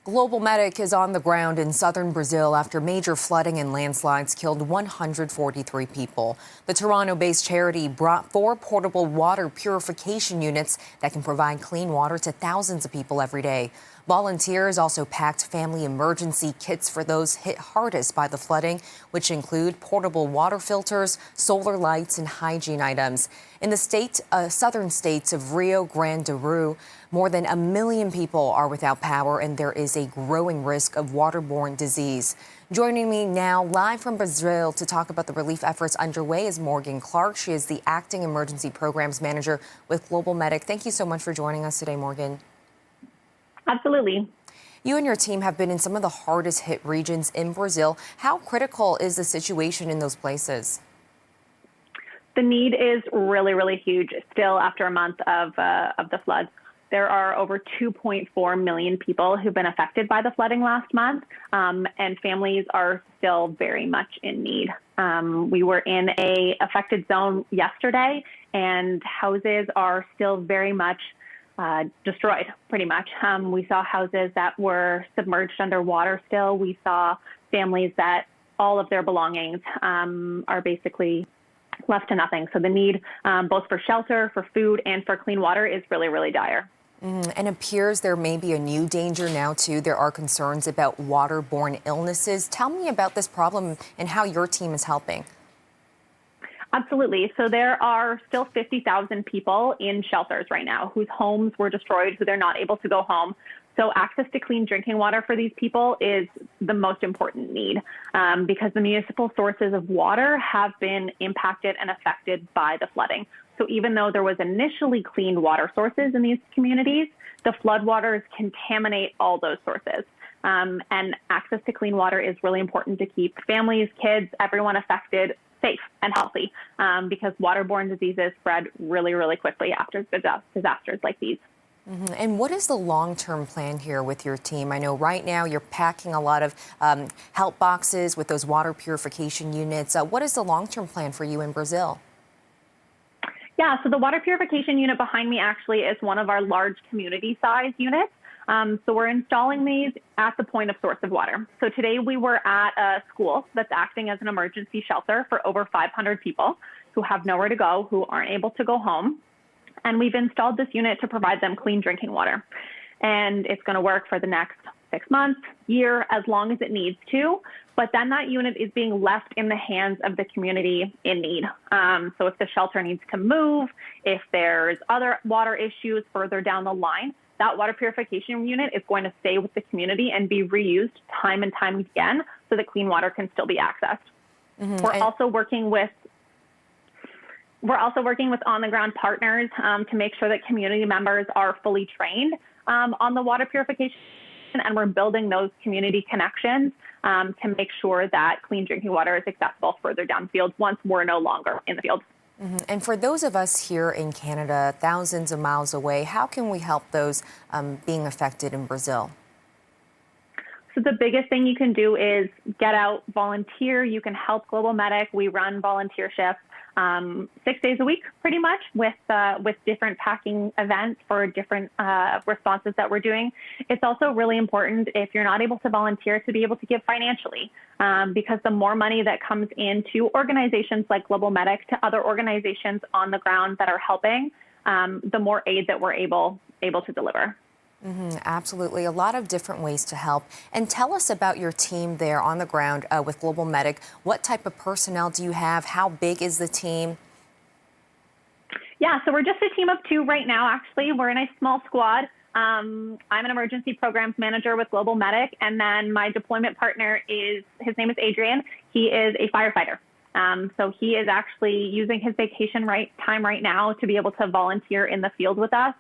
Globalmedic is on the ground in southern Brazil after major flooding and landslides killed 143 people. The Toronto-based charity brought 4 portable water purification units that can provide clean water to thousands of people every day. Volunteers also packed family emergency kits for those hit hardest by the flooding, which include portable water filters, solar lights, and hygiene items. In the southern states of Rio Grande do Sul, more than 1 million people are without power, and there is a growing risk of waterborne disease. Joining me now live from Brazil to talk about the relief efforts underway is Morgan Clark. She is the Acting Emergency Programs Manager with Globalmedic. Thank you so much for joining us today, Morgan. Absolutely. You and your team have been in some of the hardest hit regions in Brazil. How critical is the situation in those places? The need is really, really huge still after a month of the floods. There are over 2.4 million people who've been affected by the flooding last month, and families are still very much in need. We were in a affected zone yesterday, and houses are still very much destroyed, pretty much. We saw houses that were submerged underwater still. We saw families that all of their belongings are basically left to nothing. So the need both for shelter, for food, and for clean water is really, really dire. And it appears there may be a new danger now, too. There are concerns about waterborne illnesses. Tell me about this problem and how your team is helping. Absolutely. So there are still 50,000 people in shelters right now whose homes were destroyed, who they're not able to go home. So access to clean drinking water for these people is the most important need because the municipal sources of water have been impacted and affected by the flooding. So even though there was initially clean water sources in these communities, the floodwaters contaminate all those sources. And access to clean water is really important to keep families, kids, everyone affected safe and healthy because waterborne diseases spread really, really quickly after disasters like these. And what is the long-term plan here with your team? I know right now you're packing a lot of help boxes with those water purification units. What is the long-term plan for you in Brazil? Yeah, so the water purification unit behind me actually is one of our large community-sized units. So we're installing these at the point of source of water. So today we were at a school that's acting as an emergency shelter for over 500 people who have nowhere to go, who aren't able to go home. And we've installed this unit to provide them clean drinking water. And it's going to work for the next 6 months, year, as long as it needs to. But then that unit is being left in the hands of the community in need. So if the shelter needs to move, if there's other water issues further down the line, that water purification unit is going to stay with the community and be reused time and time again so that clean water can still be accessed. We're also working with on-the-ground partners to make sure that community members are fully trained on the water purification, and we're building those community connections to make sure that clean drinking water is accessible further downfield once we're no longer in the field. And for those of us here in Canada, thousands of miles away, how can we help those being affected in Brazil? So the biggest thing you can do is get out, volunteer. You can help Globalmedic. We run volunteer shifts 6 days a week, pretty much, with different packing events for different responses that we're doing. It's also really important, if you're not able to volunteer, to be able to give financially, because the more money that comes into organizations like Globalmedic, to other organizations on the ground that are helping, the more aid that we're able to deliver. Absolutely. A lot of different ways to help. And tell us about your team there on the ground with Globalmedic. What type of personnel do you have? How big is the team? Yeah, so we're just a team of 2 right now, actually. We're in a small squad. I'm an emergency programs manager with Globalmedic, and then my deployment partner his name is Adrian. He is a firefighter. So he is actually using his vacation time right now to be able to volunteer in the field with us.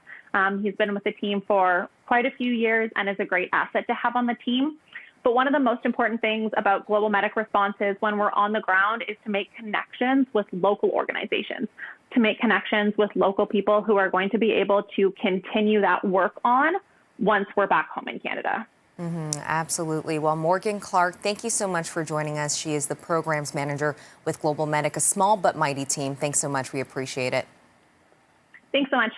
He's been with the team for quite a few years and is a great asset to have on the team. But one of the most important things about Globalmedic responses when we're on the ground is to make connections with local organizations, to make connections with local people who are going to be able to continue that work on once we're back home in Canada. Absolutely. Well, Morgan Clark, thank you so much for joining us. She is the programs manager with Globalmedic, a small but mighty team. Thanks so much. We appreciate it. Thanks so much.